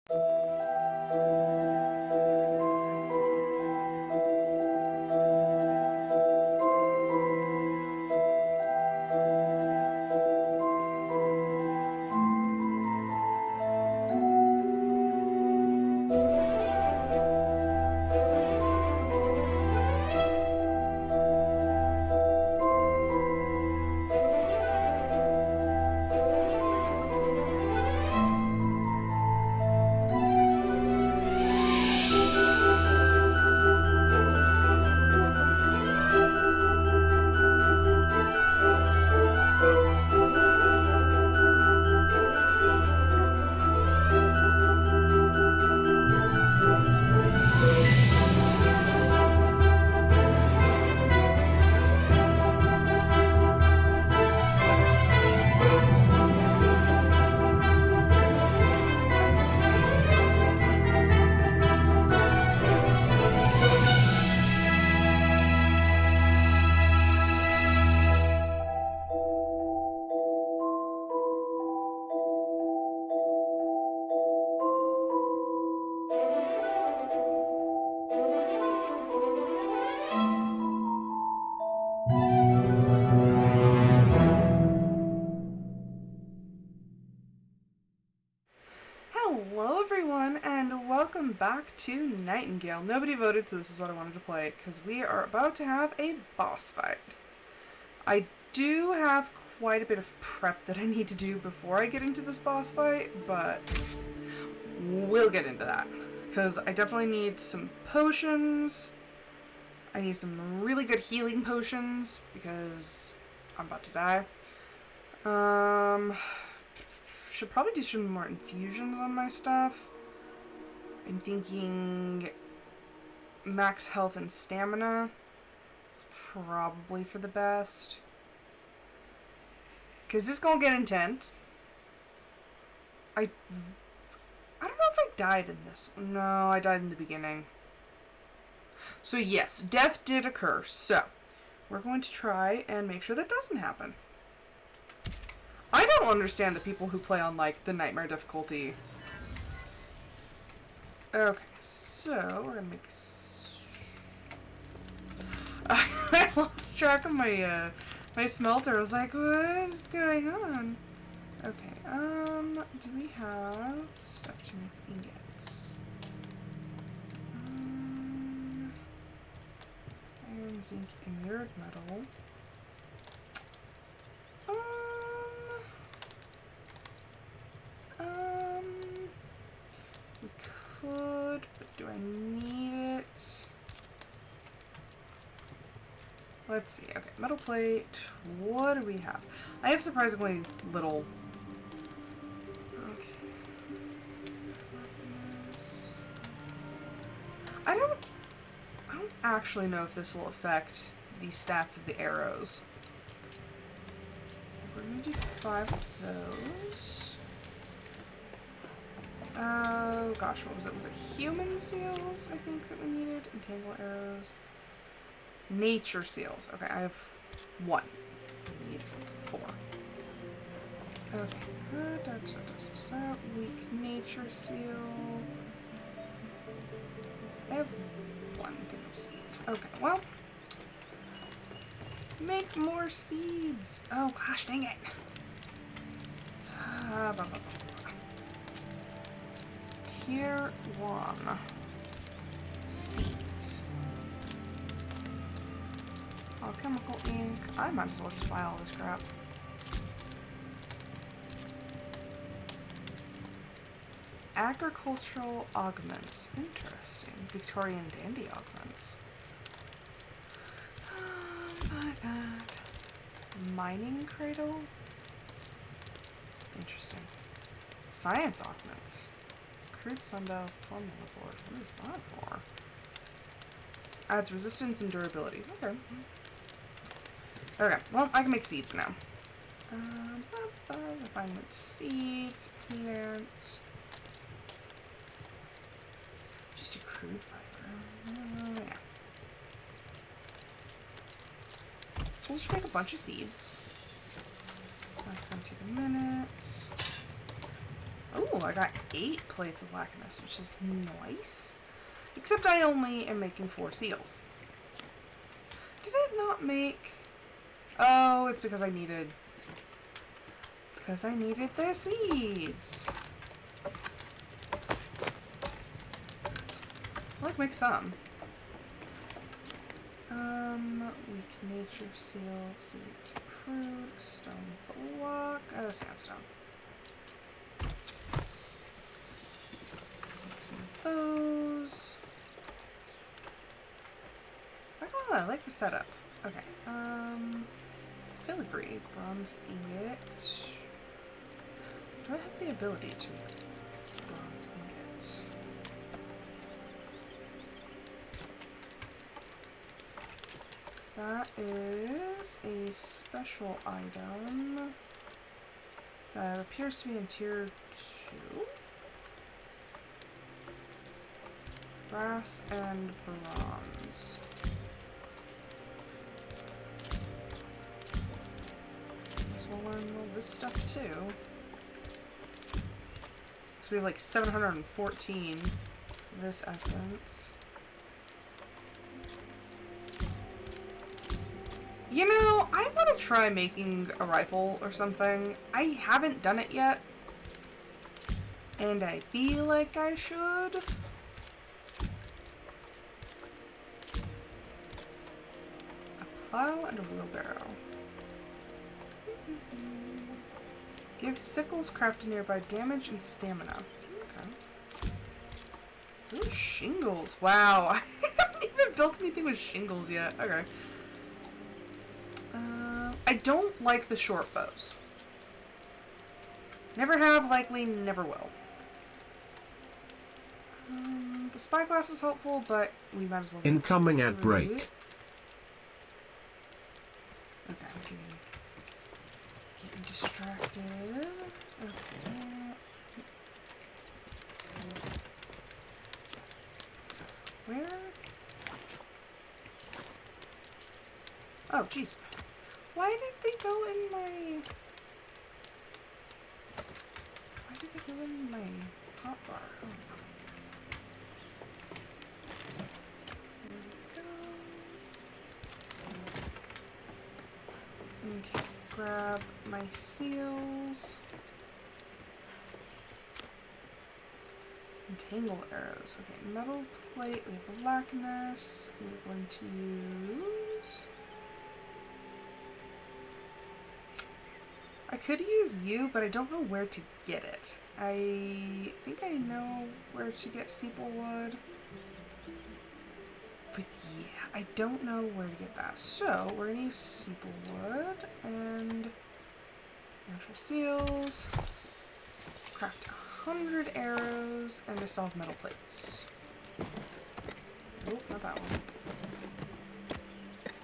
Hello everyone, and welcome back to Nightingale. Nobody voted, so this is what I wanted to play, because we are about to have a boss fight. I do have quite a bit of prep that I need to do before I get into this boss fight, but we'll get into that, because I definitely need some potions. I need some really good healing potions, because I'm about to die. Should probably do some more infusions on my stuff. I'm thinking max health and stamina. It's probably for the best. Because this is going to get intense. I don't know if I died in this one. No, I died in the beginning. So yes, death did occur. So we're going to try and make sure that doesn't happen. I don't understand the people who play on, like, the nightmare difficulty. Okay, so we're gonna make... I lost track of my, my smelter. I was like, what is going on? Okay, do we have stuff to make ingots? Iron, zinc, and mirrored metal. We could, but do I need it? Let's see. Okay, metal plate. What do we have? I have surprisingly little. Okay. I don't actually know if this will affect the stats of the arrows. We're gonna do 5 of those. Oh gosh, what was it? Was it human seals, I think, that we needed? Entangle arrows. Nature seals. Okay, I have 1. I need 4. Okay. Weak nature seal. I have 1 thing of seeds. Okay, well. Make more seeds. Oh gosh, dang it. Tier 1 seeds. Alchemical ink. I might as well just buy all this crap. Agricultural augments. Interesting. Victorian dandy augments. Buy that. Mining cradle. Interesting. Science augments. Crude sundial formula board. What is that for? Adds resistance and durability. Okay. Okay, well, I can make seeds now. Refinement seeds, plant. Just do crude fiber. Yeah. We'll just make a bunch of seeds. That's going to take a minute. Oh, I got 8 plates of blackness, which is nice. Except I only am making 4 seals. Did it not make... Oh, it's because I needed... It's because I needed the seeds. I'll like make some. Weak nature seal, seeds, fruit, stone block, oh, sandstone. Some of those. I don't know, I like the setup. Okay, filigree, bronze ingot. Do I have the ability to make bronze ingot? That is a special item that appears to be in tier 2. Brass and bronze. So we'll learn all this stuff too. So we have like 714 this essence. You know, I want to try making a rifle or something. I haven't done it yet. And I feel like I should. A plow and a wheelbarrow. Give sickles crafted nearby damage and stamina. Okay. Ooh, shingles. Wow. I haven't even built anything with shingles yet. Okay. I don't like the short bows. Never have, likely, never will. The spyglass is helpful, but we might as well... Incoming at break. Okay, I'm getting distracted. Okay. Where? Oh, jeez. Why did they go in my... Why did they go in my hotbar? Oh. There we go. Okay, grab my seals. Entangle arrows. Okay, metal plate. We have blackness. We're going to use... I could use you, but I don't know where to get it. I think I know where to get sepal wood. But yeah, I don't know where to get that. So we're going to use sepal wood and natural seals. Craft 100 arrows and a solve metal plates. Oh, not that one.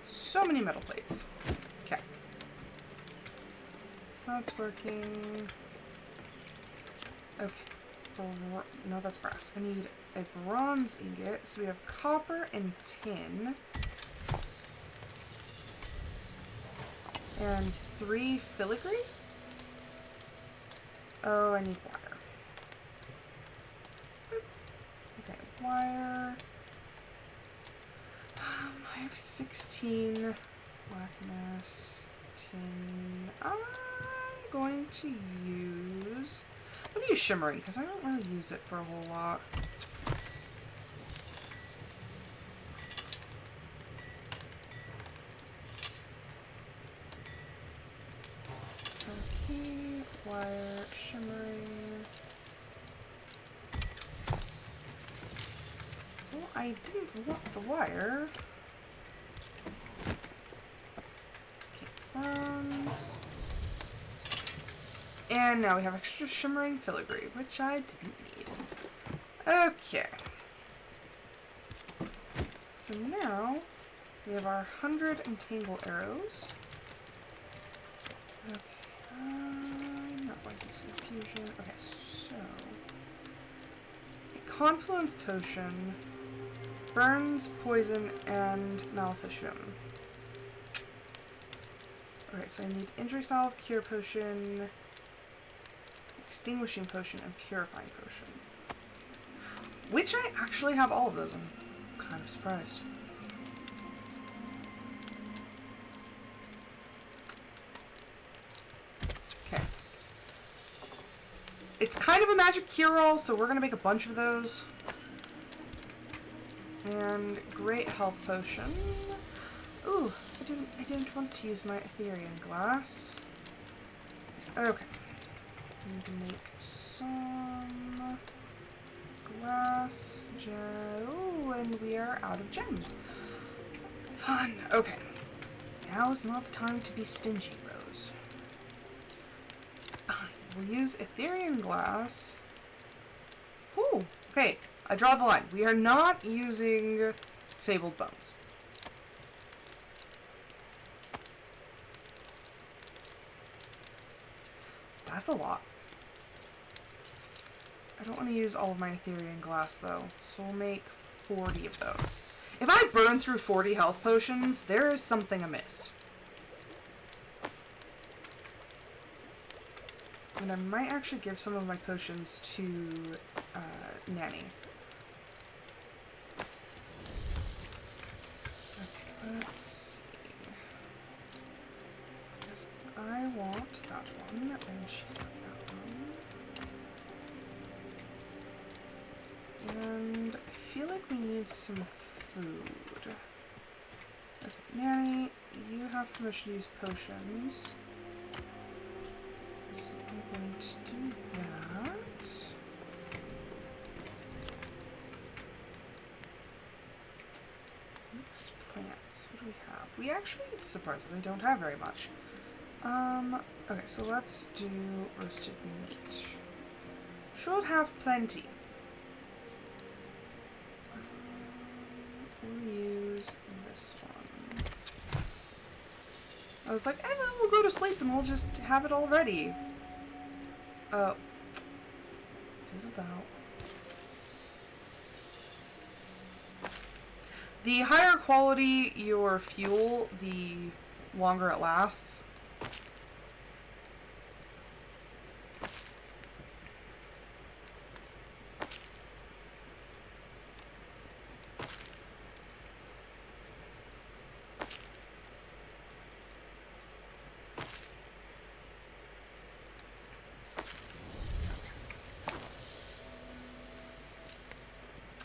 So many metal plates. So that's working. Okay. No, that's brass. I need a bronze ingot. So we have copper and tin. And 3 filigree? Oh, I need wire. Okay, wire. I have 16 blackness, tin. I'm going to use... I'm going to use shimmering because I don't really use it for a whole lot. Okay, wire, shimmering. Well, I didn't want the wire. Okay, bronze. And now we have extra shimmering filigree, which I didn't need. Okay. So now we have our 100 entangle arrows. Okay. I'm not going to use infusion. Okay, so a confluence potion burns, poison, and maleficium. Okay, so I need injury salve, cure potion, Extinguishing Potion, and Purifying Potion. Which I actually have all of those. I'm kind of surprised. Okay. It's kind of a magic cure-all, so we're going to make a bunch of those. And great health potion. Ooh, I didn't want to use my Ethereum glass. Okay. Need to make some glass gem. Ooh, and we are out of gems. Fun. Okay. Now is not the time to be stingy, Rose. We'll use Ethereum glass. Ooh, okay. I draw the line. We are not using Fabled Bones. That's a lot. I don't want to use all of my Ethereum glass, though, so we'll make 40 of those. If I burn through 40 health potions, there is something amiss. And I might actually give some of my potions to Nannie. Okay, let's see. Because I want that one, and she got that one. And I feel like we need some food. Okay, Nannie, you have permission to use potions. So I'm going to do that. Mixed plants. What do we have? We actually surprisingly don't have very much. Okay, so let's do roasted meat. Should have plenty. We'll use this one. I was like, then we'll go to sleep and we'll just have it all ready. Oh. Fizzled out. The higher quality your fuel, the longer it lasts.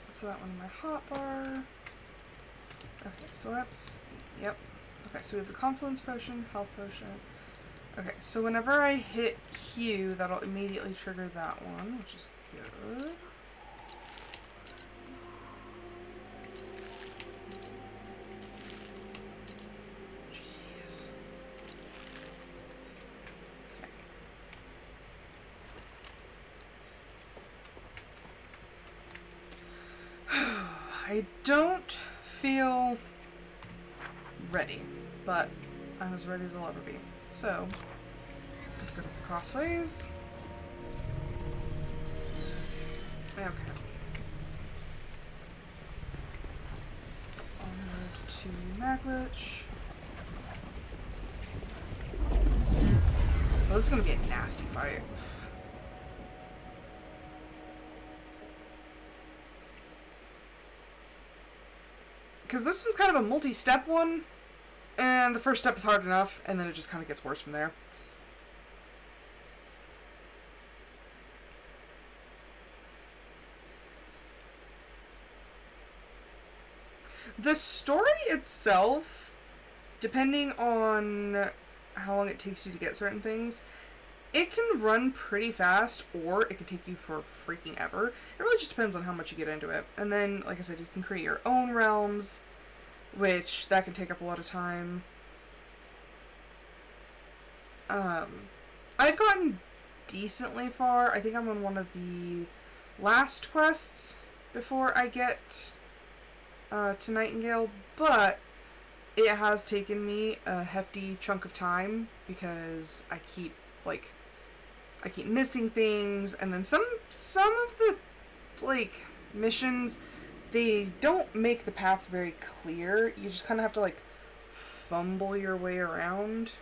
So that one in my hotbar. Okay, so that's, yep. Okay, so we have the Confluence Potion, Health Potion. Okay, so whenever I hit Q, that'll immediately trigger that one, which is good. Jeez. Okay. I don't feel ready, but I'm as ready as I'll ever be. So, let's go crossways. Okay. Onward to Magwytch. Well, this is gonna be a nasty fight. Because this was kind of a multi-step one, and the first step is hard enough, and then it just kind of gets worse from there. The story itself, depending on how long it takes you to get certain things, it can run pretty fast, or it can take you for freaking ever. It really just depends on how much you get into it. And then, like I said, you can create your own realms, which that can take up a lot of time. I've gotten decently far. I think I'm on one of the last quests before I get to Nightingale, but it has taken me a hefty chunk of time because I keep missing things, and then some of the missions, they don't make the path very clear. You just kind of have to fumble your way around.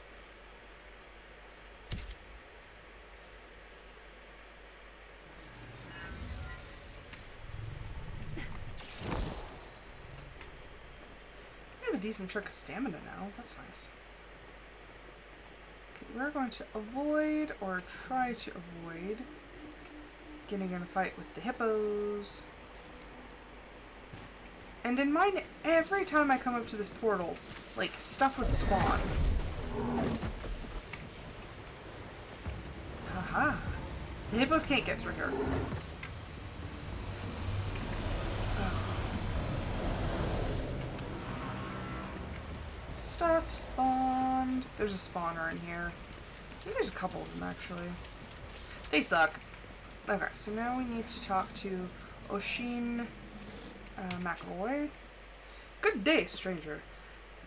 decent chunk of stamina now. That's nice. Okay, we're going to avoid, or try to avoid, getting in a fight with the hippos. And in mine, every time I come up to this portal, like, stuff would spawn. Haha. The hippos can't get through here. Stuff spawned. There's a spawner in here. I think there's a couple of them, actually. They suck. Okay, so now we need to talk to Oshin McAvoy. Good day, stranger.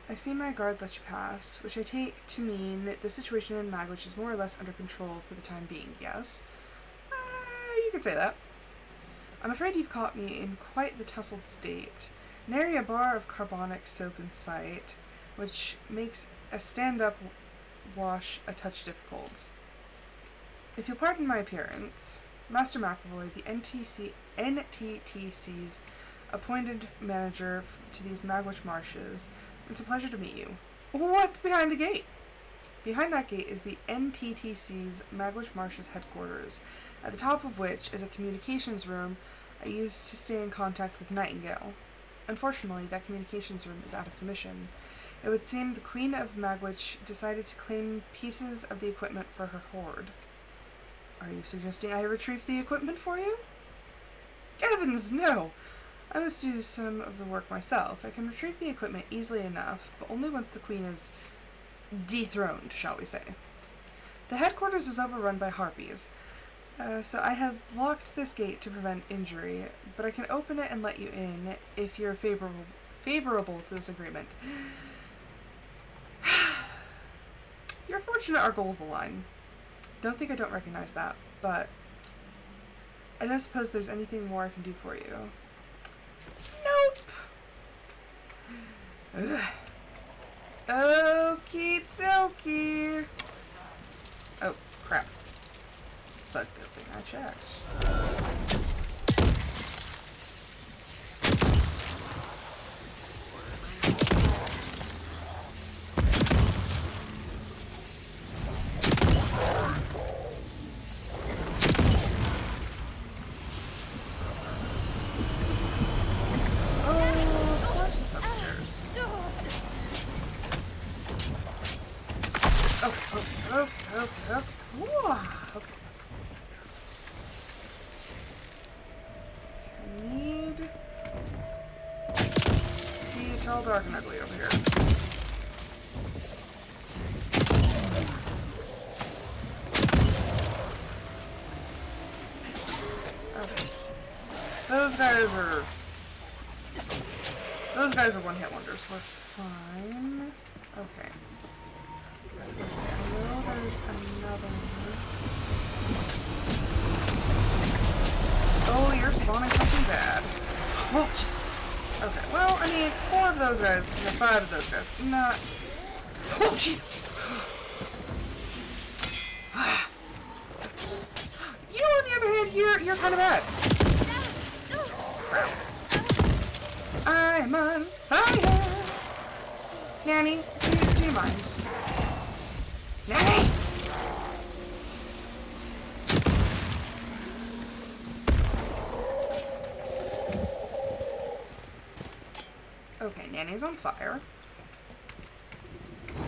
I see my guard let you pass, which I take to mean that the situation in Magwytch is more or less under control for the time being, yes? You could say that. I'm afraid you've caught me in quite the tussled state. Nary a bar of carbonic soap in sight, which makes a stand-up wash a touch difficult. If you'll pardon my appearance, Master McAvoy, the NTTC's appointed manager to these Magwytch marshes, it's a pleasure to meet you. What's behind the gate? Behind that gate is the NTTC's Magwytch Marshes headquarters, at the top of which is a communications room I used to stay in contact with Nightingale. Unfortunately, that communications room is out of commission. It would seem the Queen of Magwytch decided to claim pieces of the equipment for her hoard. Are you suggesting I retrieve the equipment for you? Heavens, no! I must do some of the work myself. I can retrieve the equipment easily enough, but only once the Queen is dethroned, shall we say. The headquarters is overrun by harpies, so I have locked this gate to prevent injury, but I can open it and let you in if you're favorable to this agreement. You're fortunate our goals align. Don't think I don't recognize that, but I don't suppose there's anything more I can do for you. Nope. Okie dokie. Oh, crap. It's a good thing I checked. Dark and ugly over here. Okay. Those guys are one-hit wonders. We're fine. Okay. I was gonna say, I know there's another one. Oh, you're spawning something bad. Oh, Jesus. Okay, well, I mean, 4 of those guys, and 5 of those guys, not... Oh, jeez! You, on the other hand, you're kind of bad. Crap. I'm on fire! Nannie, do you mind? Nannie! Okay, Nannie's on fire. Gosh,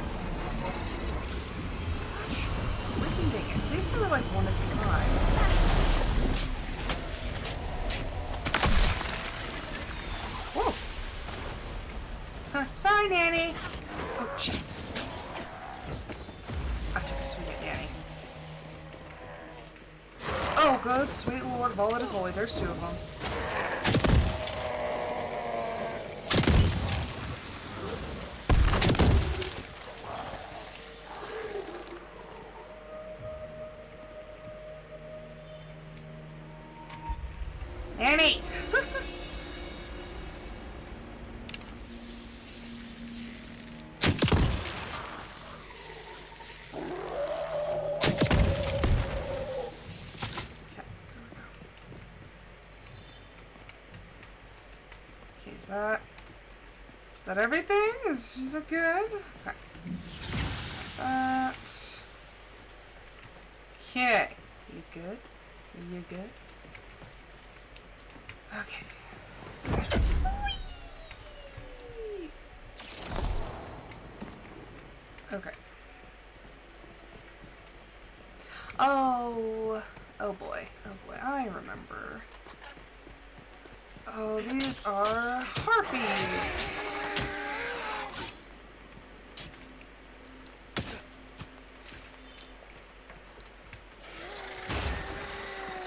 freaking dang it. At least they were like one at a time. Whoa! Huh, sorry, Nannie! Oh, jeez. I took a swing at Nannie. Oh, good, sweet Lord of all that is holy. There's 2 of them. Nannie! Okay, is that... Is that everything? Is it good? Okay. That. Okay. You good? You good? Okay. Okay. Oh. Oh boy. Oh boy. I remember. Oh, these are harpies.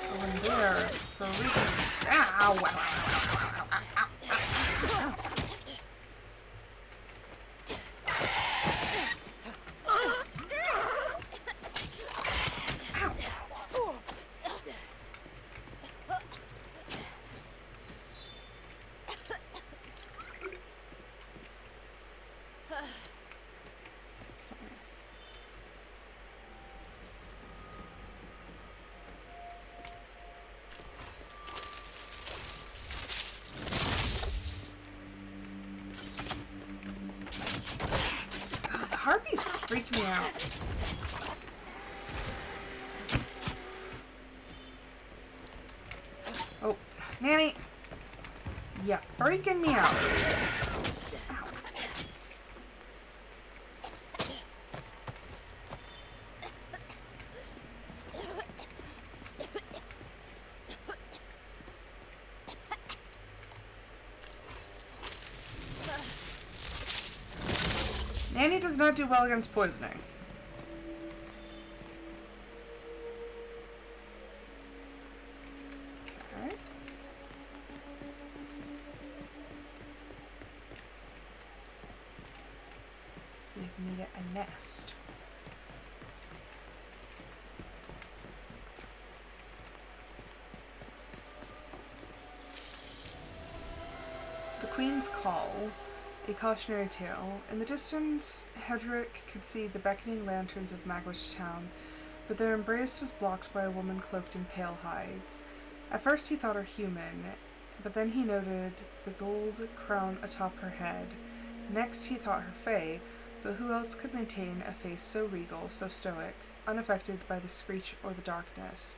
Oh, and they're freaking. Ow! Ow! Ow! Ow! Ow! Ow! Harpies freak me out. Oh, Nannie! Yeah, freaking me out. Ow. Nannie does not do well against poisoning. Okay. We've made it a nest. The Queen's Call, a cautionary tale. In the distance, Hedrick could see the beckoning lanterns of Magwytch town, but their embrace was blocked by a woman cloaked in pale hides. At first he thought her human, but then he noted the gold crown atop her head. Next he thought her fae, but who else could maintain a face so regal, so stoic, unaffected by the screech or the darkness?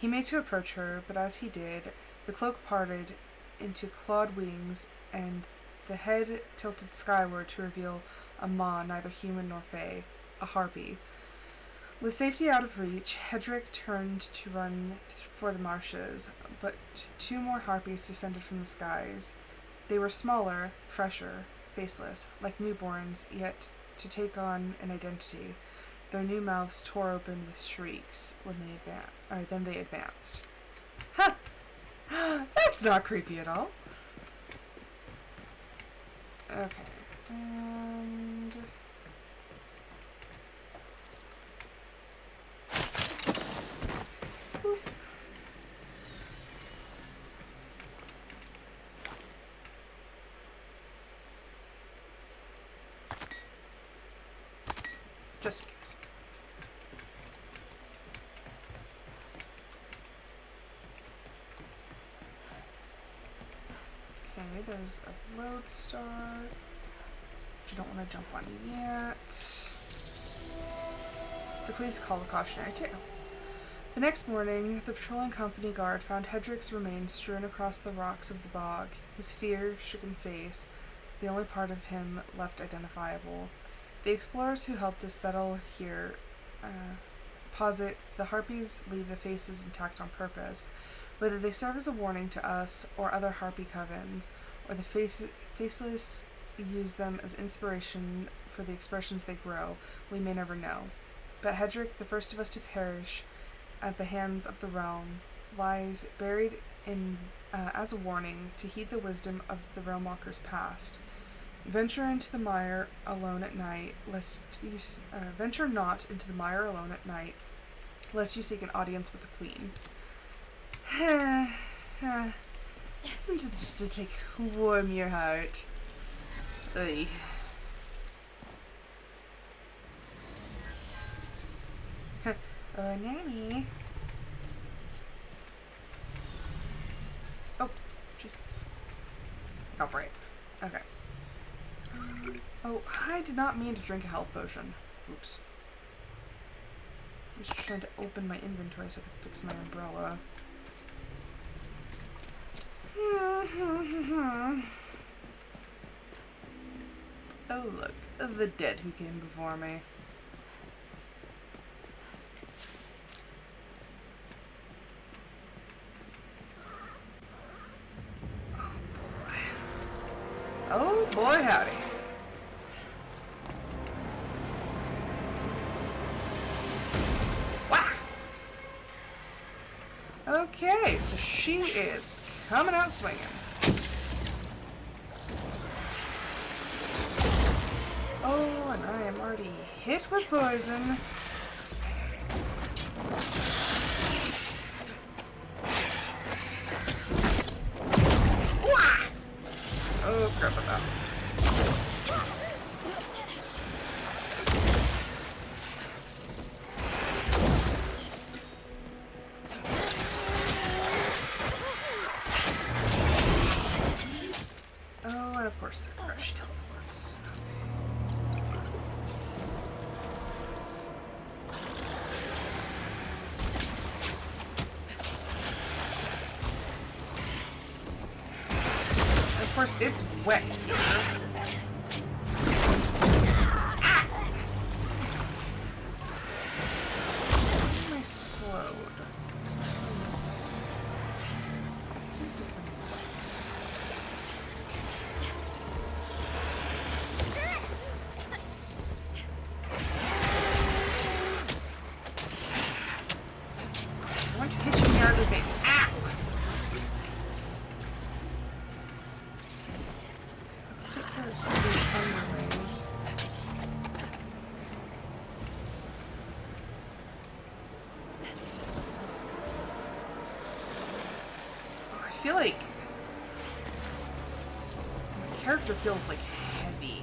He made to approach her, but as he did, the cloak parted into clawed wings, and the head tilted skyward to reveal a maw neither human nor fae, a harpy. With safety out of reach, Hedrick turned to run for the marshes, but two more harpies descended from the skies. They were smaller, fresher, faceless, like newborns, yet to take on an identity. Their new mouths tore open with shrieks when then they advanced. Ha! That's not creepy at all. Okay. And boop. Just in case. Okay, there's a lodestar, which I don't want to jump on yet. The Queen's Call, a cautionary tale. The next morning, the patrolling company guard found Hedrick's remains strewn across the rocks of the bog, his fear-stricken face, the only part of him left identifiable. The explorers who helped us settle here posit the harpies leave the faces intact on purpose. Whether they serve as a warning to us or other harpy covens, or the faceless use them as inspiration for the expressions they grow, we may never know. But Hedrick, the first of us to perish at the hands of the realm, lies buried in as a warning to heed the wisdom of the Realmwalkers past. Venture into the mire alone at night, lest you venture not into the mire alone at night, lest you seek an audience with the Queen. Isn't it just to like warm your heart? Ugh. Oh, Nannie. Oh, Jesus. Oh, right. Okay. Oh, I did not mean to drink a health potion. Oops. I'm just trying to open my inventory so I can fix my umbrella. Oh look, the dead who came before me. Oh boy, howdy. Wah! Okay, so she is coming out swinging. Oh, and I am already hit with poison. Wah! Oh, crap with that. Oh, and of course, she teleports. Of course, it's wet here. Ah! Why am I slowed? Please make something wet. I want to hit you near the face. Ow! Let's take care of some of these underlings. Oh, I feel like my character feels like heavy.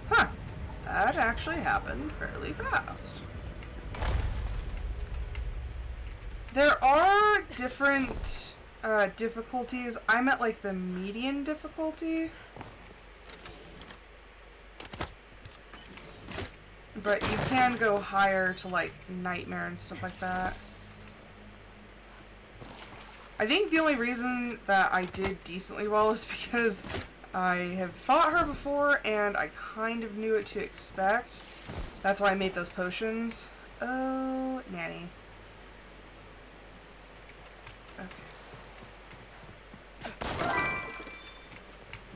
Huh. That actually happened fairly fast. There are different difficulties. I'm at like the median difficulty. But you can go higher to like nightmare and stuff like that. I think the only reason that I did decently well is because I have fought her before and I kind of knew what to expect. That's why I made those potions. Oh, Nannie. Okay.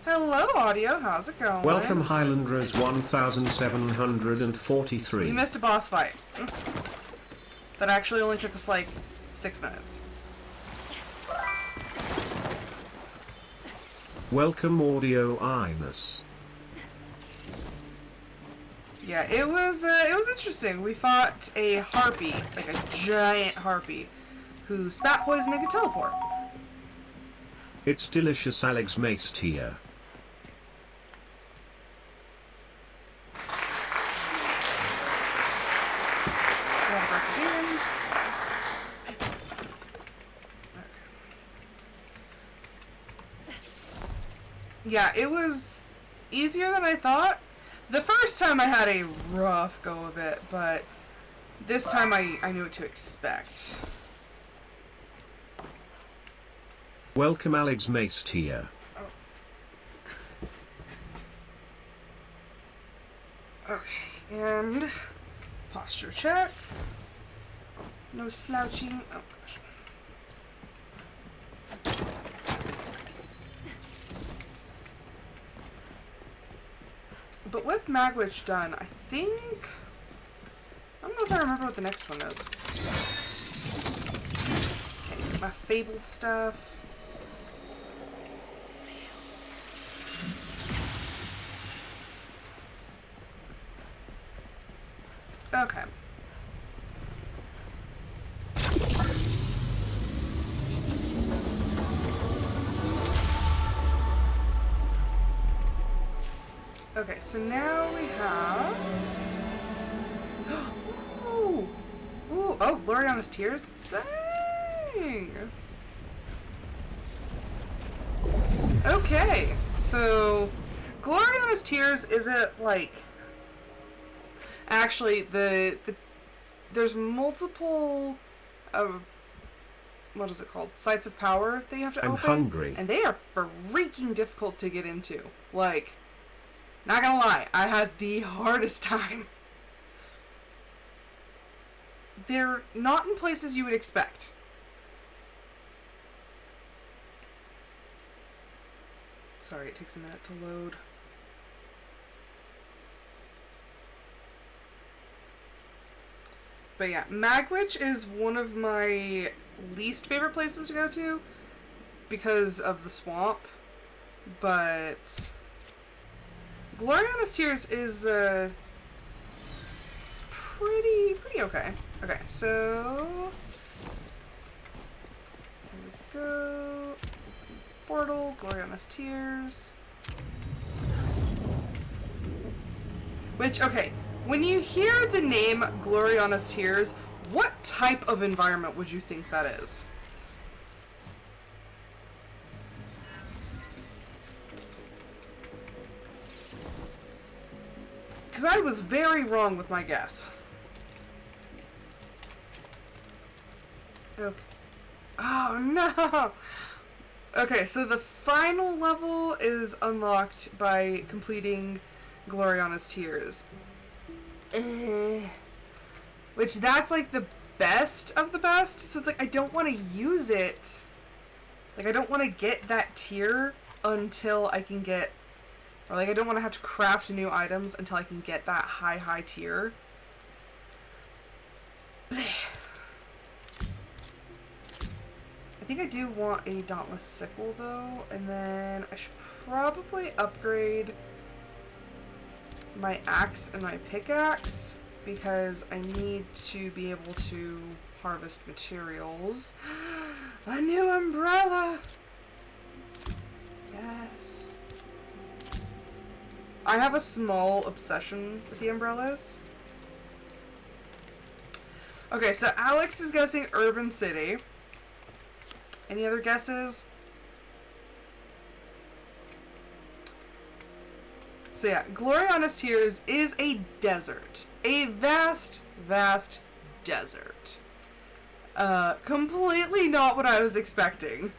Hello, audio. How's it going? Welcome, Highlanders 1743. We missed a boss fight. That actually only took us like 6 minutes. Welcome, Audio Inus. Yeah, it was interesting. We fought a harpy, like a giant harpy, who spat poison and could teleport. It's delicious, Alex Maced here. Yeah, it was easier than I thought. The first time I had a rough go of it, but this time I knew what to expect. Welcome, Alex Maced here. Oh. Okay, and posture check. No slouching. Oh gosh. But with Magwytch done, I think... I don't know if I remember what the next one is. Okay, my fabled stuff. Okay. Okay, so now we have... Ooh! Ooh! Oh, Gloriana's Tears? Dang! Okay, so... Gloriana's Tears isn't, like... Actually, there's multiple... what is it called? Sites of power that you have to I'm open. hungry. And they are freaking difficult to get into. Like, not gonna lie, I had the hardest time. They're not in places you would expect. Sorry, it takes a minute to load. But yeah, Magwytch is one of my least favorite places to go to because of the swamp. But Gloriana's Tears is it's pretty okay. Okay, so here we go. Portal, Gloriana's Tears. Which, okay, when you hear the name Gloriana's Tears, what type of environment would you think that is? Because I was very wrong with my guess. Okay. Oh no! Okay, so the final level is unlocked by completing Gloriana's Tears. Which that's like the best of the best, so it's like I don't want to use it. Like I don't want to get that tier until I can get, or like I don't want to have to craft new items until I can get that high tier. I think I do want a Dauntless Sickle though, and then I should probably upgrade my axe and my pickaxe because I need to be able to harvest materials. A new umbrella! Yes. I have a small obsession with the umbrellas. Okay, so Alex is guessing Urban City. Any other guesses? So yeah, Gloriana's Tears is a desert. A vast desert. Completely not what I was expecting.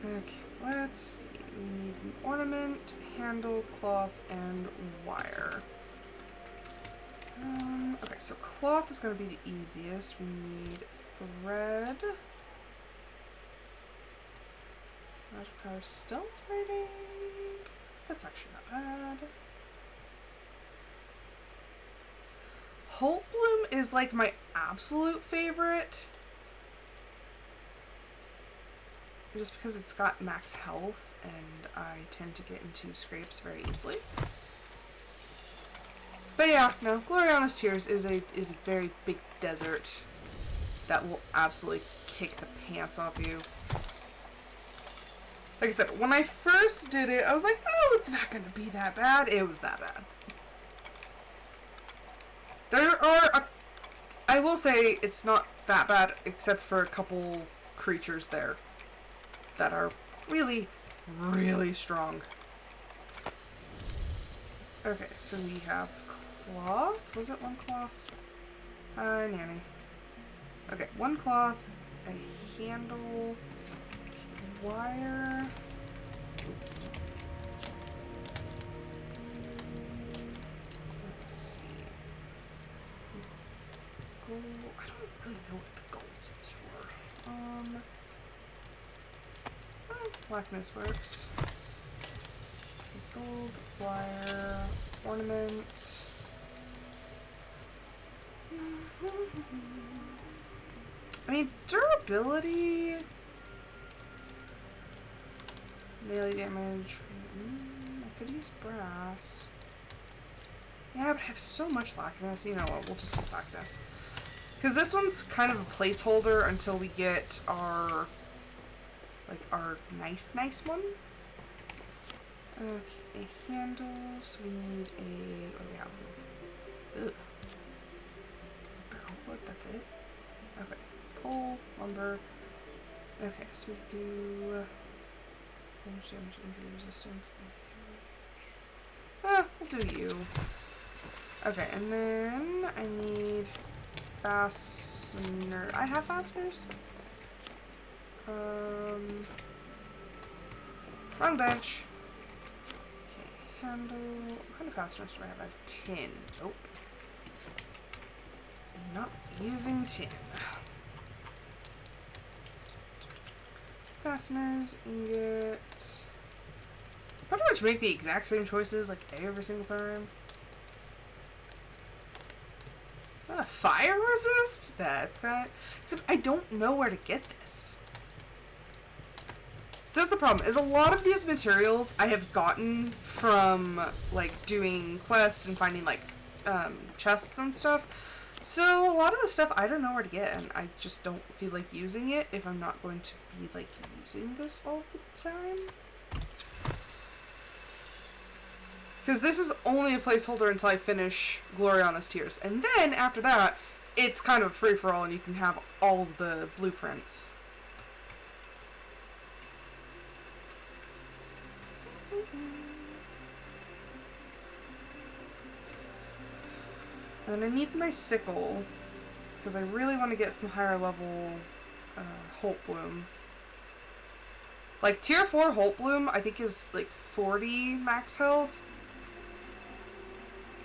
Okay, let's see. We need an ornament, handle, cloth, and wire. Okay, so cloth is going to be the easiest. We need thread. Magic power stealth rating. That's actually not bad. Holt Bloom is like my absolute favorite. Just because it's got max health and I tend to get into scrapes very easily. But yeah, no, Gloriana's Tears is a very big desert that will absolutely kick the pants off you. Like I said, when I first did it, I was like, oh, it's not going to be that bad. It was that bad. I will say it's not that bad, except for a couple creatures there that are really, really strong. Okay, so we have cloth. Was it one cloth? Nanny. Okay, one cloth, a handle, wire. Let's see. Gold. I don't really know what the gold's used for. Blackness works. Gold, wire, ornament. I mean, durability, melee damage. I could use brass. Yeah, but I have so much lackness. You know what? We'll just use lackness. Because this one's kind of a placeholder until we get our, like, our nice one. Okay, a handle, so we need a, what do we have? Ugh. Barrel wood, that's it. Okay, pole, lumber. Okay, so we do damage, injury resistance. We'll do you. Okay, and then I need fastener. I have fasteners. Wrong bench. Okay, handle. What kind of fasteners do I have? I have tin. Nope. I'm not using tin. Fasteners, ingot. Pretty much make the exact same choices like every single time. Fire resist? That's kind of... Except I don't know where to get this. So that's the problem, is a lot of these materials I have gotten from, like, doing quests and finding, like, chests and stuff. So a lot of the stuff I don't know where to get, and I just don't feel like using it if I'm not going to be, like, using this all the time. Because this is only a placeholder until I finish Gloriana's Tears. And then, after that, it's kind of free-for-all and you can have all of the blueprints. And I need my sickle, because I really want to get some higher level Holt Bloom. Like, tier 4 Holt Bloom, I think is like 40 max health.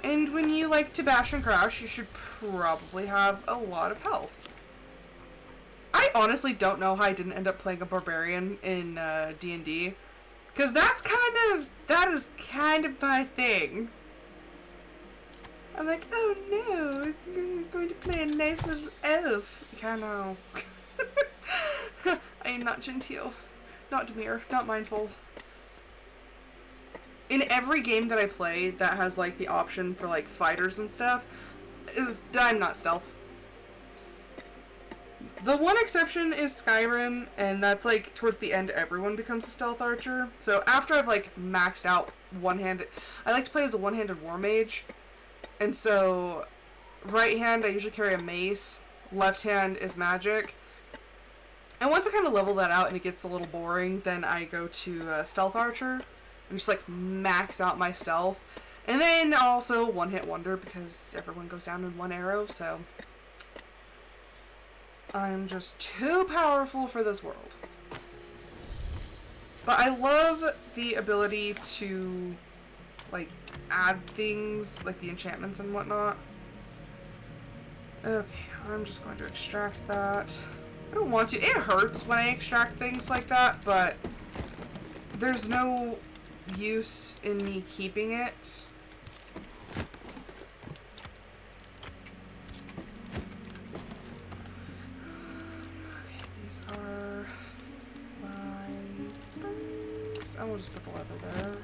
And when you like to bash and crash, you should probably have a lot of health. I honestly don't know how I didn't end up playing a barbarian in D&D. Because that is kind of my thing. I'm like, oh no, you're going to play a nice little elf. I know. I am not genteel, not demure, not mindful. In every game that I play that has like the option for like fighters and stuff, I'm not stealth. The one exception is Skyrim, and that's like towards the end everyone becomes a stealth archer. So after I've like maxed out one-handed, I like to play as a one-handed war mage. And so, right hand, I usually carry a mace. Left hand is magic. And once I kind of level that out and it gets a little boring, then I go to Stealth Archer. And just, like, max out my stealth. And then also one-hit wonder, because everyone goes down in one arrow, so... I'm just too powerful for this world. But I love the ability to, like, add things, like the enchantments and whatnot. Okay, I'm just going to extract that. I don't want to. It hurts when I extract things like that, but there's no use in me keeping it. Okay, these are fibers. I will just put the leather there.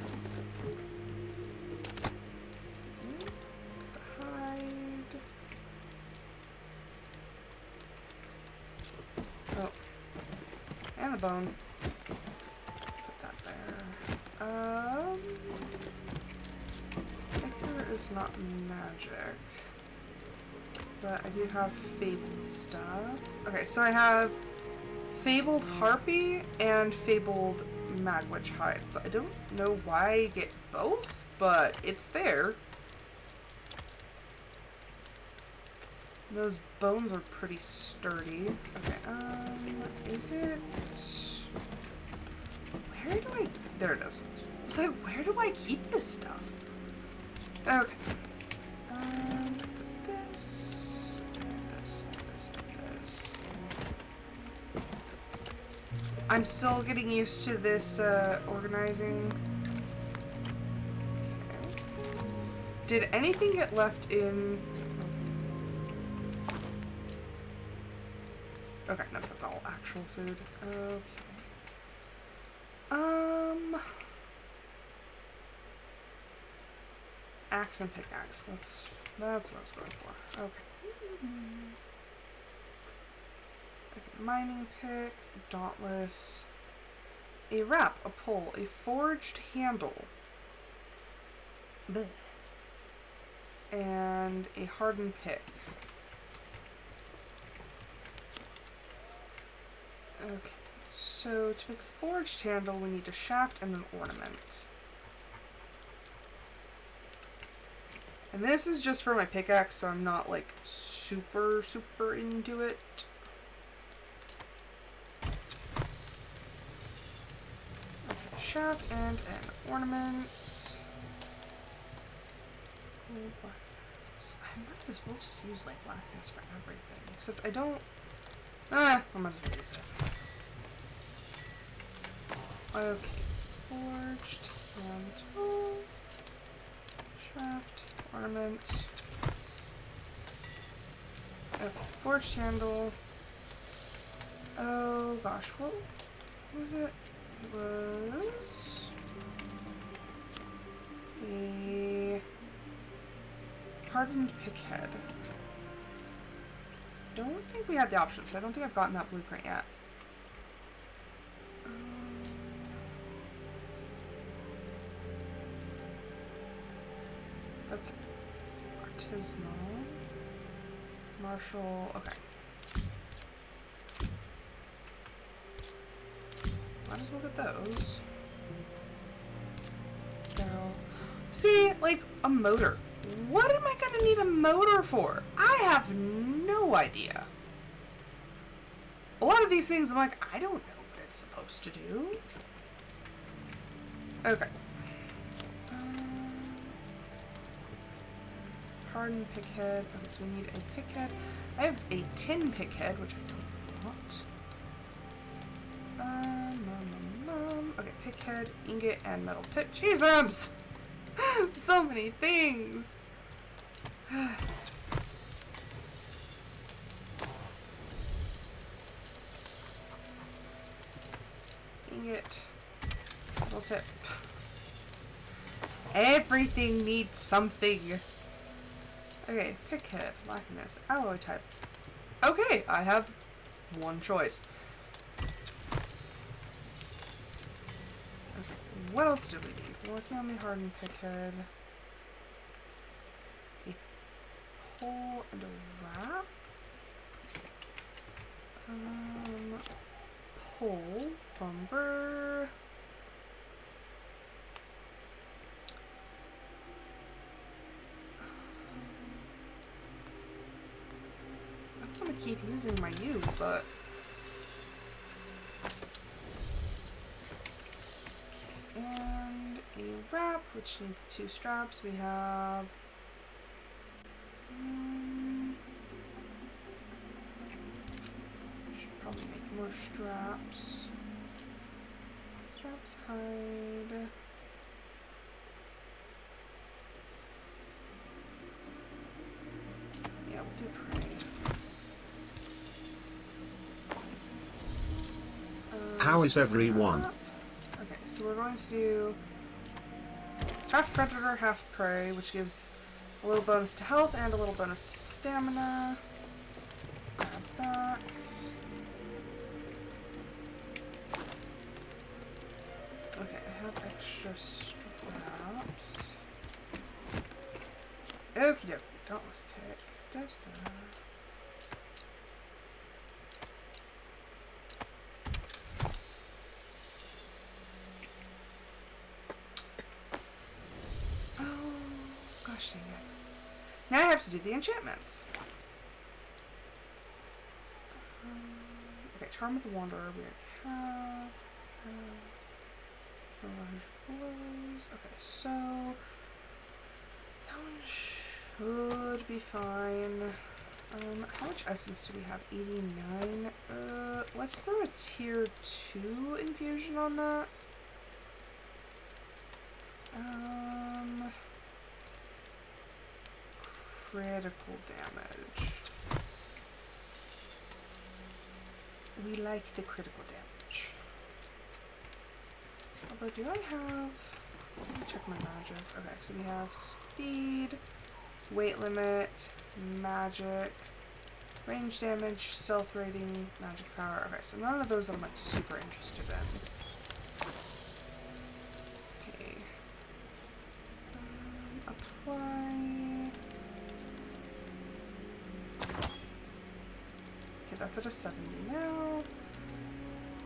And the bone. Put that there. Ichor is not magic. But I do have fabled stuff. Okay, so I have fabled harpy and fabled magwitch hide. So I don't know why I get both, but it's there. Those bones are pretty sturdy. Okay, is it... Where do I... There it is. It's like, where do I keep this stuff? Okay. Put this, and this, and this, and this. I'm still getting used to this, organizing. Okay. Did anything get left in... Okay, no, that's all actual food. Okay. Axe and pickaxe. That's what I was going for. Okay. Okay, mining pick, dauntless, a wrap, a pole, a forged handle. Bleh. And a hardened pick. Okay, so to make a forged handle, we need a shaft and an ornament. And this is just for my pickaxe, so I'm not like super into it. Okay, shaft and an ornament. I might as well just use like blackness for everything, except I don't. I might as well use it. Okay, forged handle, shaft, ornament. Okay, forged handle. Oh gosh, what was it? It was a hardened pickhead. Don't think we had the option, so I don't think I've gotten that blueprint yet. That's artisanal. Martial, okay. Might as well get those. Barrel. See, like a motor. What am I gonna need a motor for? I have no idea. A lot of these things I'm like, I don't know what it's supposed to do. Okay. Hardened pickhead. Okay, so we need a pickhead. I have a tin pickhead, which I don't want. Okay, pickhead, ingot, and metal tip. Jesus! So many things! Ingot, metal tip. Everything needs something! Okay, pickhead, blackness, alloy type. Okay, I have one choice. Okay, what else do we need? We're working on the hardened pickhead. A pole and a wrap. Pole, lumber. I'm gonna keep using my U, but and a wrap, which needs 2 straps. We have should probably make more straps. Straps hide. Yeah, we'll do prey. How is everyone? Okay, so we're going to do half predator, half prey, which gives a little bonus to health and a little bonus to stamina. Grab that. Okay, I have extra straps. Okie dokie, dauntless pick. Da-da-da. Now I have to do the enchantments. Okay, Charm of the Wanderer we already have. 100 blows. Okay, so that one should be fine. How much essence do we have? 89. Let's throw a tier 2 infusion on that. Critical damage. We like the critical damage. Although, do I have... Let me check my magic. Okay, so we have speed, weight limit, magic, range damage, stealth rating, magic power. Okay, so none of those I'm like super interested in. Okay. that's at a 70 now.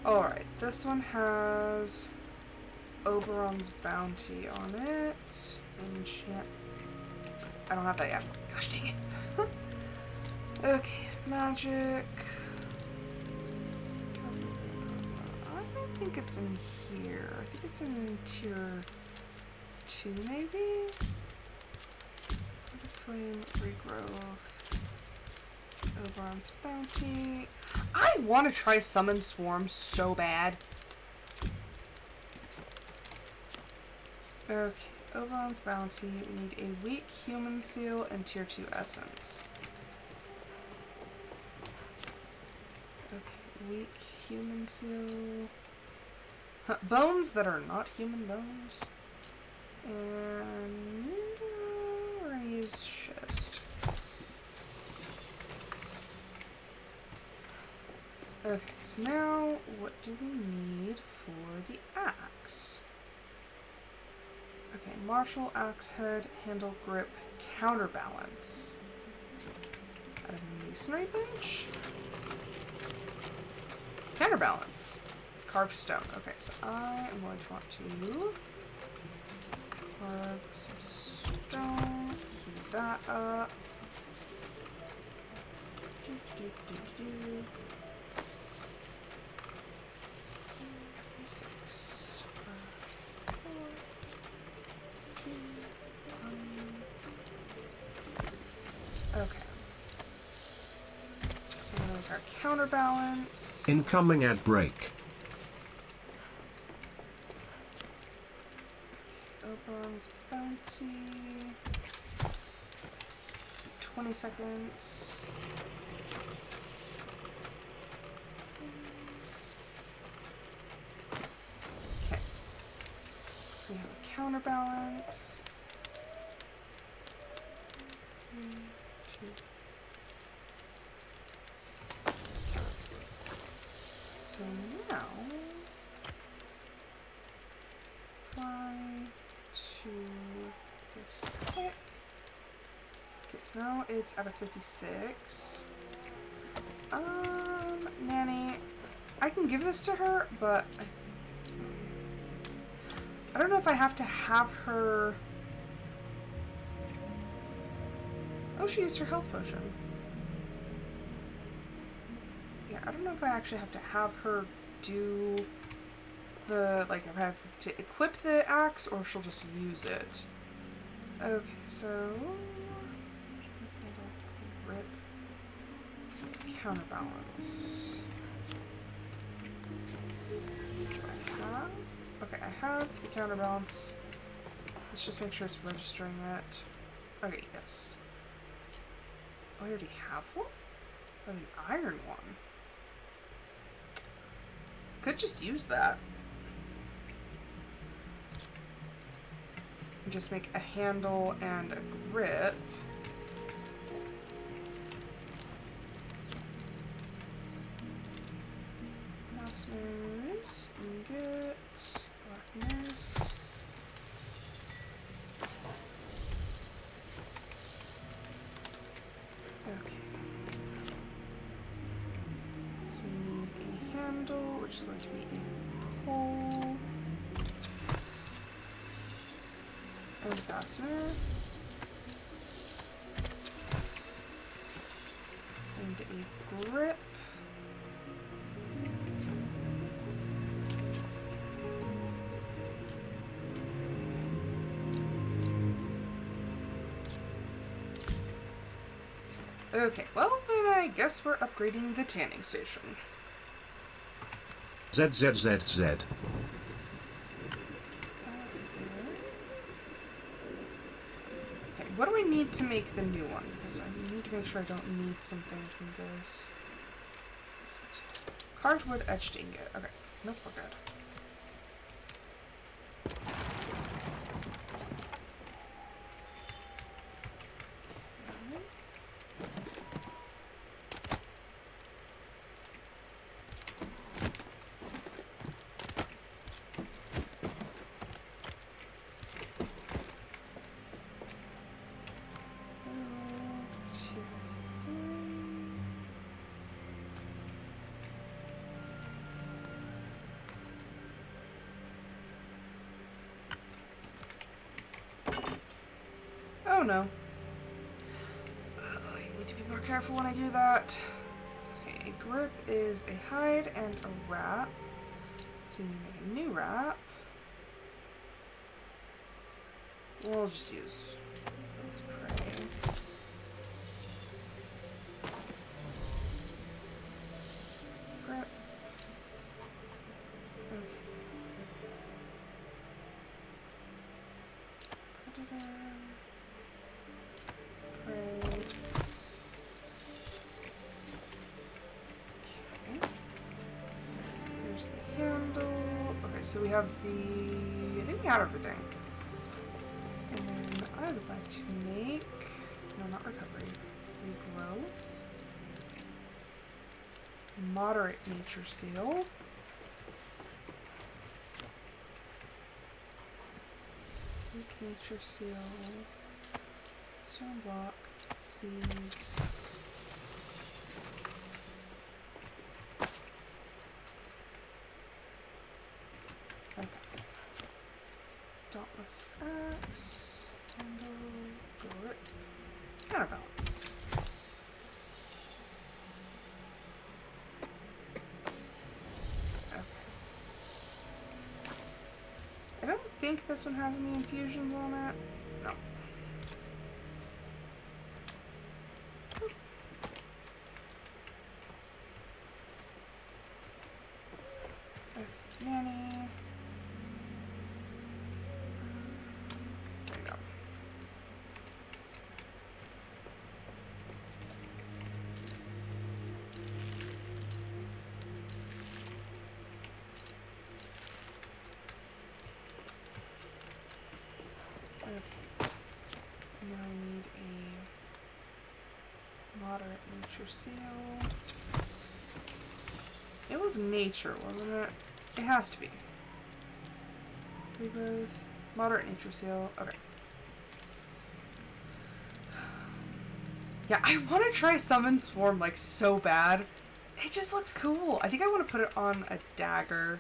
Alright, this one has Oberon's Bounty on it. Enchant. I don't have that yet. Gosh dang it. Okay, magic. I don't think it's in here. I think it's in tier 2 maybe? Flame, regrowth. Oberon's Bounty. I want to try Summon Swarm so bad. Okay, Oberon's Bounty. We need a weak human seal and tier 2 essence. Okay, weak human seal. Bones that are not human bones. And we're gonna use schist. Okay, so now what do we need for the axe? Okay, martial, axe head, handle, grip, counterbalance. Out of masonry bench? Counterbalance. Carved stone. Okay, so I am going to want to carve some stone, heat that up. Six. Okay. So we're going to make our counterbalance. Incoming ad break. Oberon's Bounty. 20 seconds. Okay. So we have a counterbalance. 1, 2. So now, 5, 2, this quick. Okay, so now it's out of 56. Nannie, I can give this to her, but I don't know if I have to have her. Oh, she used her health potion. Yeah, I don't know if I actually have to have her do the, like, if I have to equip the axe or if she'll just use it. Okay, so rip, counterbalance. Do I have? Okay, I have the counterbalance. Let's just make sure it's registering it. Okay, yes. Oh, I already have one? Oh, the iron one. Could just use that. And just make a handle and a grip. Fasteners, ingot, blackness. Okay. So we need a handle, which is going to be a pole. And a fastener. And a grip. Okay, well then I guess we're upgrading the tanning station. ZZZZ. Okay, what do I need to make the new one? Because I need to make sure I don't need something from this. Carved wood etched ingot. Okay, nope, we're good. don't know. I need to be more careful when I do that. Okay, a grip is a hide and a wrap. So we need to make a new wrap. We'll just use both prey. Grip. Okay. Put it in. Prey. Okay. Here's the handle. Okay, so we have the... I think we have everything. And then I would like to make... No, not recovery. Regrowth. Moderate nature seal. Weak nature seal. Stone block. Seeds. Okay. Dauntless axe. Handle. Grip. Counterbalance. I don't think this one has any infusions on it. No. Okay, Nannie. There you go. Okay. And then I need a moderate nature seal. It was nature, wasn't it? It has to be. Regrowth. Moderate nature seal. Okay. Yeah, I want to try Summon Swarm like so bad. It just looks cool. I think I want to put it on a dagger.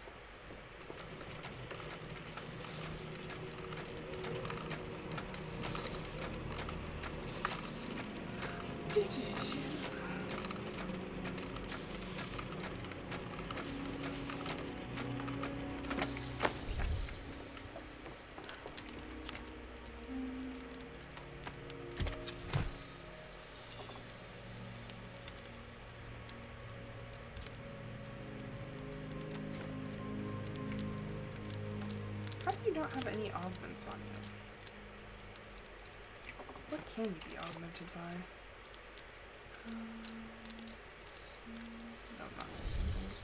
How do you not have any augments on you? What can you be augmented by? No, not symbols.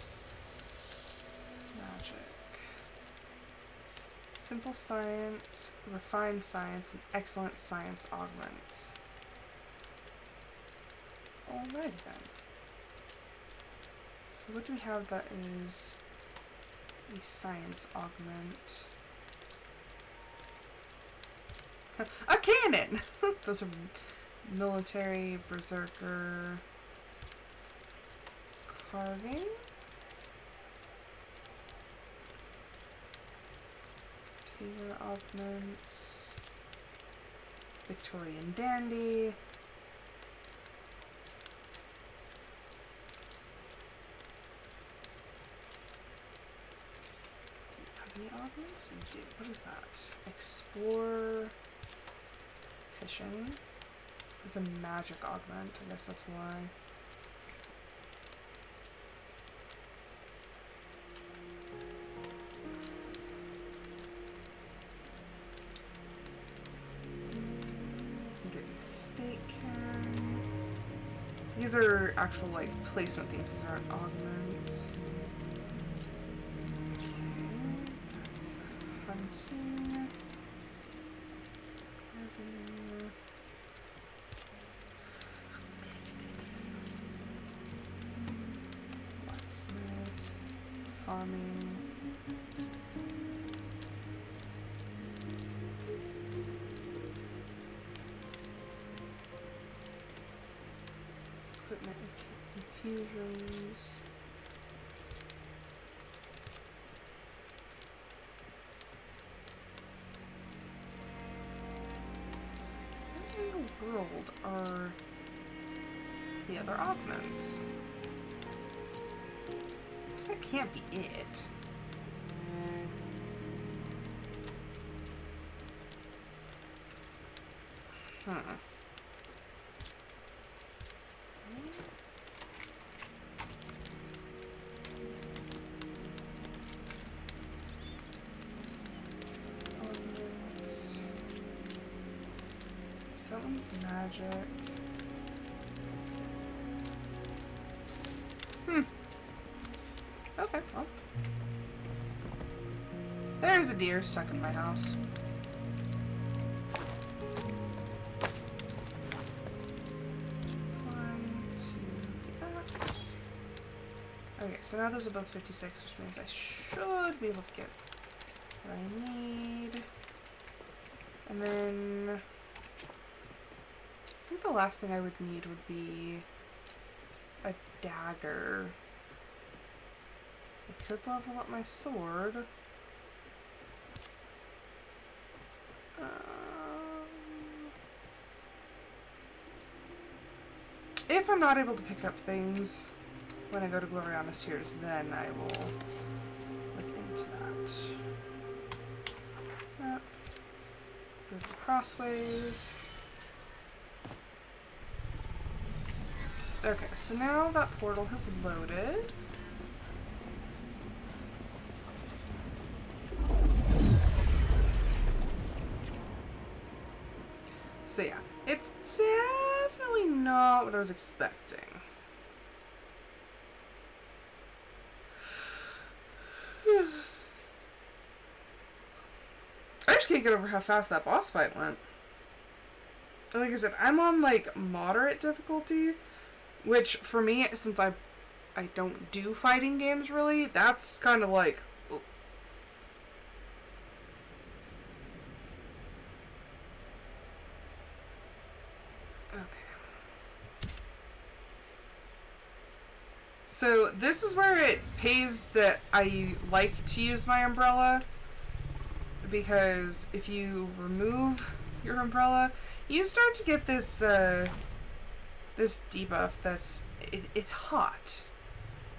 Magic. Simple science, refined science, and excellent science augments. Alrighty then. So what do we have that is a science augment? A cannon! Those are military, berserker, carving. Taylor augments. Victorian dandy. Have any augments? You do. What is that? Explore. Fishing. It's a magic augment. I guess that's why. Get a steak can. These are actual like placement things. These aren't augments. Okay, that's hunting. Blacksmith, farming, equipment infusions. world are the other augments? Because that can't be it. Huh. That one's magic. Okay, well. There's a deer stuck in my house. One, two, the axe. Okay, so now those are both 56, which means I should be able to get what I need. And then I think the last thing I would need would be a dagger. I could level up my sword. If I'm not able to pick up things when I go to Gloriana's Tears, then I will look into that. Yep. Move the crossways. Okay, so now that portal has loaded. So yeah, it's definitely not what I was expecting. I just can't get over how fast that boss fight went. Like I said, I'm on like moderate difficulty, which for me, since I don't do fighting games really, that's kind of like, oh. Okay. So this is where it pays that I like to use my umbrella, because if you remove your umbrella, you start to get this this debuff that's it's hot.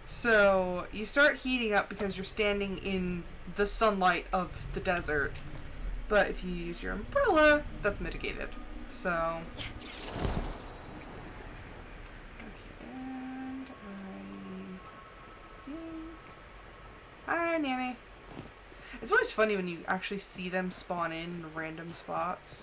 So you start heating up because you're standing in the sunlight of the desert. But if you use your umbrella, that's mitigated. So okay, and I think... Hi, Nannie. It's always funny when you actually see them spawn in random spots.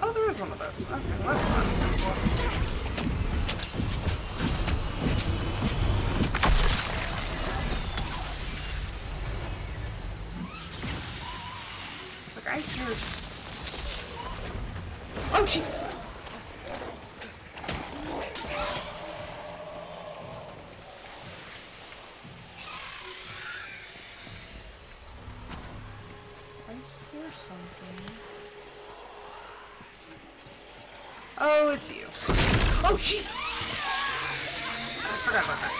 Oh, there is one of those. Okay, well, that's fun. It's like, I hear... Oh, jeez! I hear something. Oh, it's you. Oh, Jesus! I forgot about that.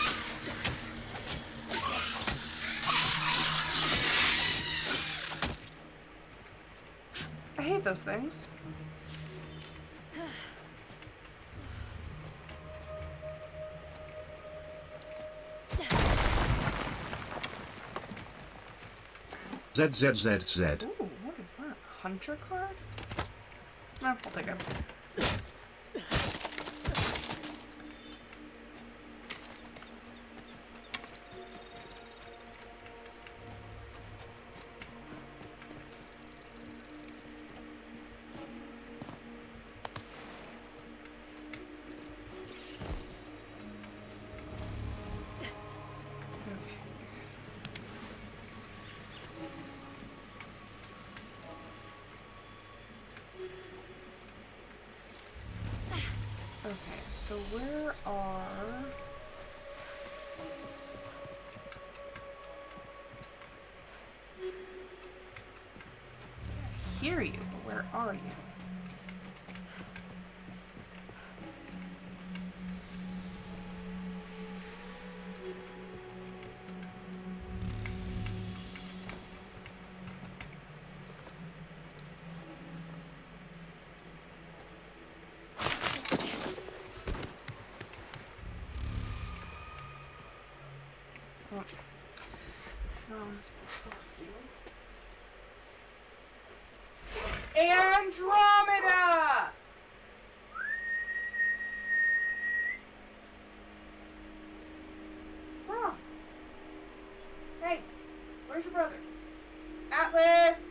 I hate those things. ZZZZ. Ooh, what is that? Hunter card? No, I'll take it. Okay, so where are... I hear you, but where are you? Oh. Andromeda! Oh. Hey, where's your brother? Atlas!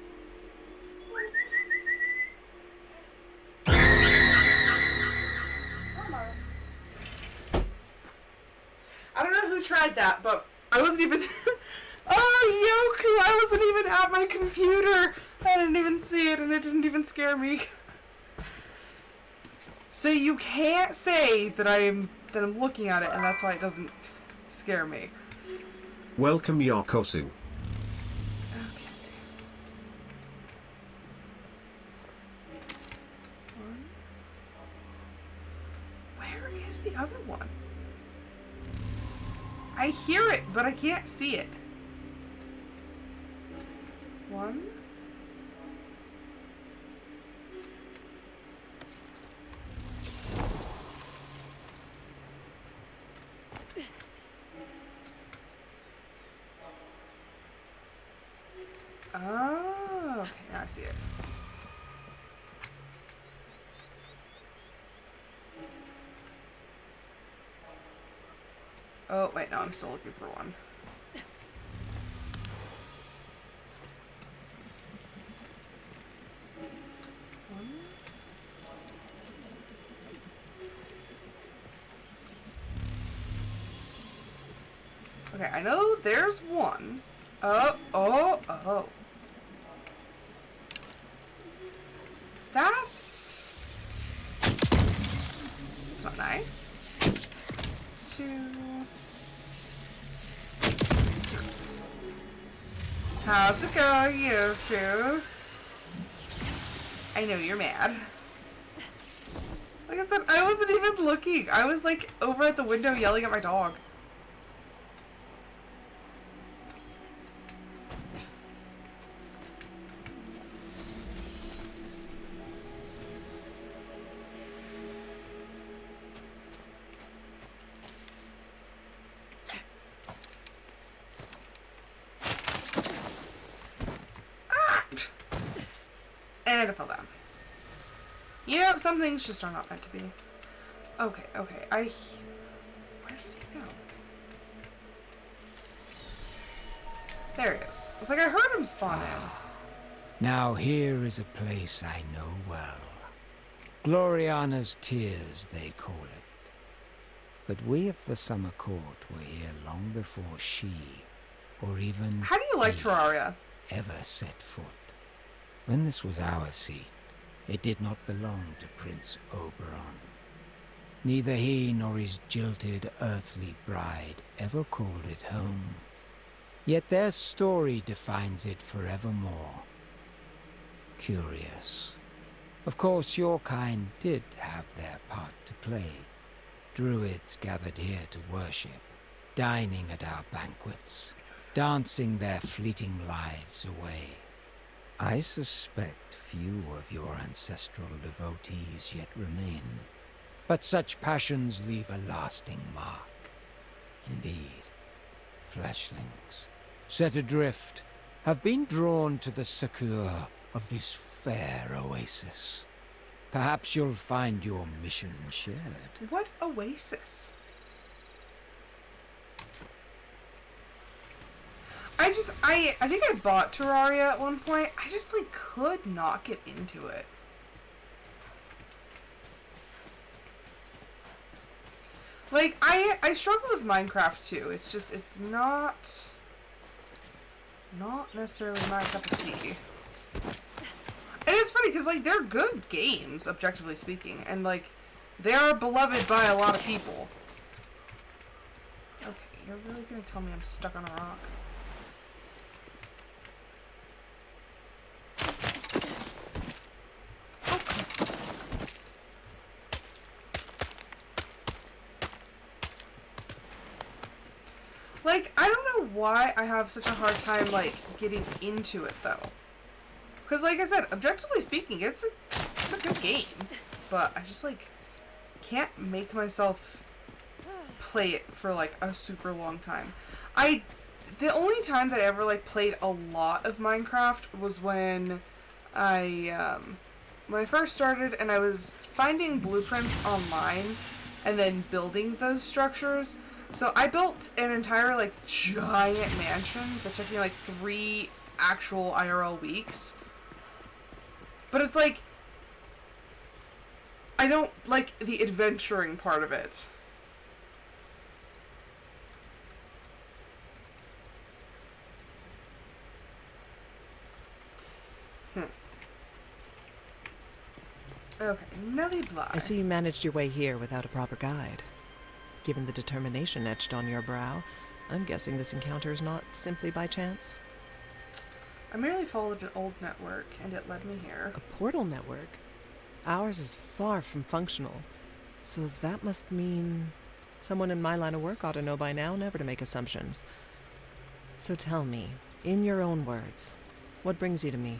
I don't know who tried that, but I wasn't even... Oh, Yoku! I wasn't even at my computer! I didn't even see it, and it didn't even scare me. So you can't say that I'm looking at it, and that's why it doesn't scare me. Welcome Yokosu. Okay. One. Where is the other one? I hear it, but I can't see it. One. Oh, okay, now I see it. Oh, wait, no, I'm still looking for one. Okay, I know there's one. Oh. That's not nice. Two. How's it going, you two? I know you're mad. Like I said, I wasn't even looking. I was like over at the window yelling at my dog. And I fell down. You know, some things just are not meant to be. Okay. Where did he go? There he is. It's like I heard him spawn in. Now here is a place I know well. Gloriana's Tears, they call it. But we of the Summer Court were here long before she, or even How do you like Terraria? ever set foot. When this was our seat, it did not belong to Prince Oberon. Neither he nor his jilted earthly bride ever called it home. Yet their story defines it forevermore. Curious. Of course, your kind did have their part to play. Druids gathered here to worship, dining at our banquets, dancing their fleeting lives away. I suspect few of your ancestral devotees yet remain, but such passions leave a lasting mark. Indeed, fleshlings, set adrift, have been drawn to the succour of this fair oasis. Perhaps you'll find your mission shared. What oasis? I think I bought Terraria at one point. I just like could not get into it. Like I struggle with Minecraft too. It's just it's not necessarily my cup of tea. And it's funny because like they're good games, objectively speaking, and like they are beloved by a lot of people. Okay, you're really gonna tell me I'm stuck on a rock? Like, I don't know why I have such a hard time, like, getting into it, though. Because, like I said, objectively speaking, it's a good game. But I just, like, can't make myself play it for, like, a super long time. The only time that I ever like played a lot of Minecraft was when I first started and I was finding blueprints online and then building those structures. So I built an entire like giant mansion that took me like 3 actual IRL weeks. But it's like I don't like the adventuring part of it. Okay, Nelly Bly. I see you managed your way here without a proper guide. Given the determination etched on your brow, I'm guessing this encounter is not simply by chance. I merely followed an old network, and it led me here. A portal network? Ours is far from functional, so that must mean someone in my line of work ought to know by now never to make assumptions. So tell me, in your own words, what brings you to me?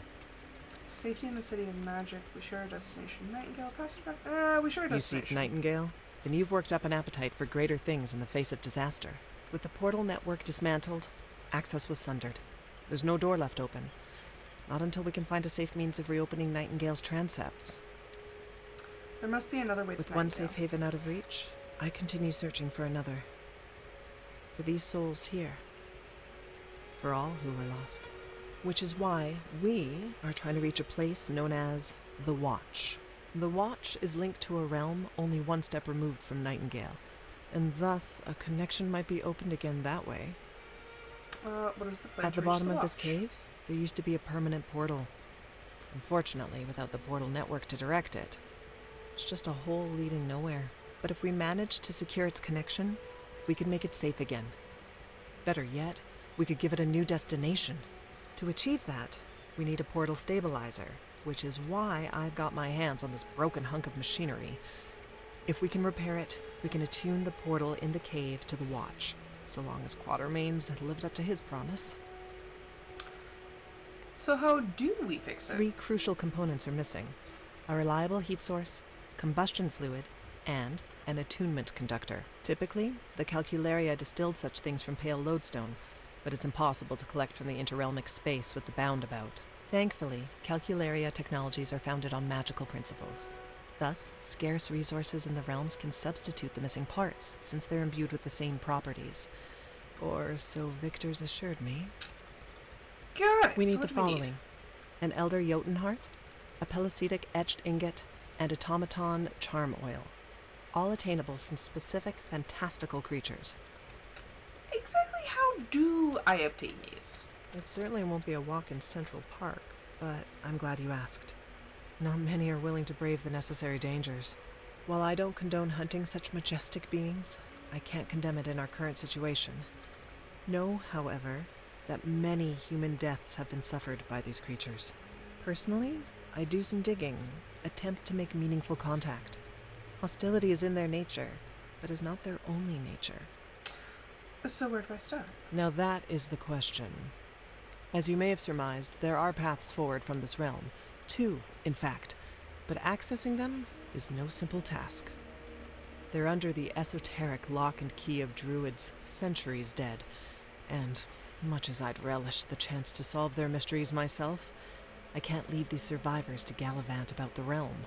Safety in the city of magic. We share a destination. Nightingale, passed back. We share a You destination. seek Nightingale? Then you've worked up an appetite for greater things in the face of disaster. With the portal network dismantled, access was sundered. There's no door left open. Not until we can find a safe means of reopening Nightingale's transepts. There must be another way to With one Nightingale. safe haven out of reach, I continue searching for another. For these souls here. For all who were lost. Which is why we are trying to reach a place known as the Watch. The Watch is linked to a realm only one step removed from Nightingale, and thus a connection might be opened again that way. What is the plan At to the reach bottom of this Watch? cave, there used to be a permanent portal. Unfortunately, without the portal network to direct it, it's just a hole leading nowhere. But if we manage to secure its connection, we could make it safe again. Better yet, we could give it a new destination. To achieve that, we need a portal stabilizer, which is why I've got my hands on this broken hunk of machinery. If we can repair it, we can attune the portal in the cave to the Watch, so long as Quatermain's lived up to his promise. So how do we fix it? 3 crucial components are missing. A reliable heat source, combustion fluid, and an attunement conductor. Typically, the Calcularia distilled such things from pale lodestone, but it's impossible to collect from the interrealmic space with the boundabout. Thankfully, Calcularia technologies are founded on magical principles. Thus, scarce resources in the realms can substitute the missing parts, since they're imbued with the same properties. Or so Victor's assured me. Got it. We So need what the do we following. An Elder Jotunheart, a Pelecetic etched ingot, and automaton charm oil. All attainable from specific, fantastical creatures. Exactly how do I obtain these? It certainly won't be a walk in Central Park, but I'm glad you asked. Not many are willing to brave the necessary dangers. While I don't condone hunting such majestic beings, I can't condemn it in our current situation. Know, however, that many human deaths have been suffered by these creatures. Personally, I do some digging, attempt to make meaningful contact. Hostility is in their nature, but is not their only nature. So where do I start? Now that is the question. As you may have surmised, there are paths forward from this realm. 2, in fact. But accessing them is no simple task. They're under the esoteric lock and key of druids centuries dead. And much as I'd relish the chance to solve their mysteries myself, I can't leave these survivors to gallivant about the realm.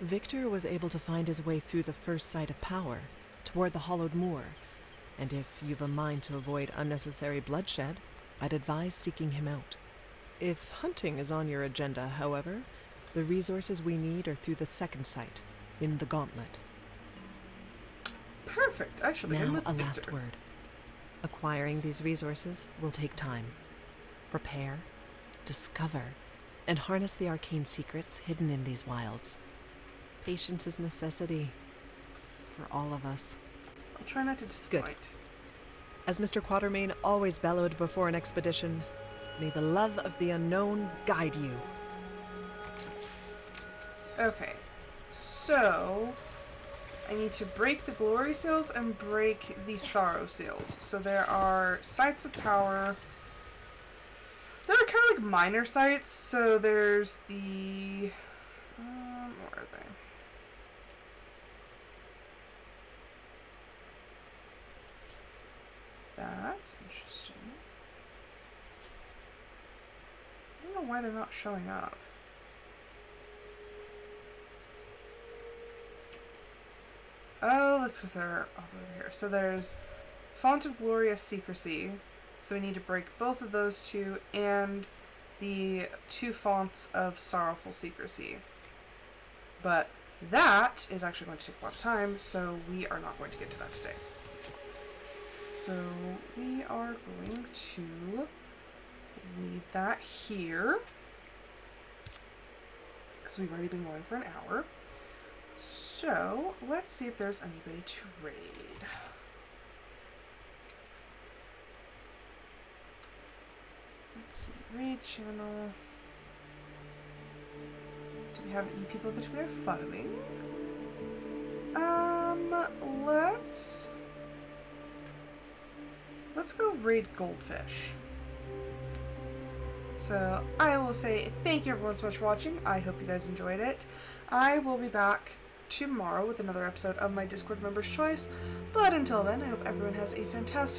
Victor was able to find his way through the first site of power, toward the hollowed moor. And if you've a mind to avoid unnecessary bloodshed, I'd advise seeking him out. If hunting is on your agenda, however, the resources we need are through the second site, in the Gauntlet. Perfect. I shall begin Now, with a Victor. last word. Acquiring these resources will take time. Prepare, discover, and harness the arcane secrets hidden in these wilds. Patience is necessity for all of us. I'll try not to disappoint. As Mr. Quatermain always bellowed before an expedition, may the love of the unknown guide you. Okay. So I need to break the glory seals and break the sorrow seals. So there are sites of power. There are kind of like minor sites. So there's the where are they? That. That's interesting. I don't know why they're not showing up. Oh, that's because they're all over here. So there's Font of Glorious Secrecy. So we need to break both of those two and the 2 fonts of Sorrowful Secrecy. But that is actually going to take a lot of time, so we are not going to get to that today. So we are going to leave that here, because we've already been going for an hour. So let's see if there's anybody to raid. Let's see, raid channel. Do we have any people that we are following? Let's go raid Goldfish. So I will say thank you everyone so much for watching. I hope you guys enjoyed it. I will be back tomorrow with another episode of my Discord Members' Choice. But until then, I hope everyone has a fantastic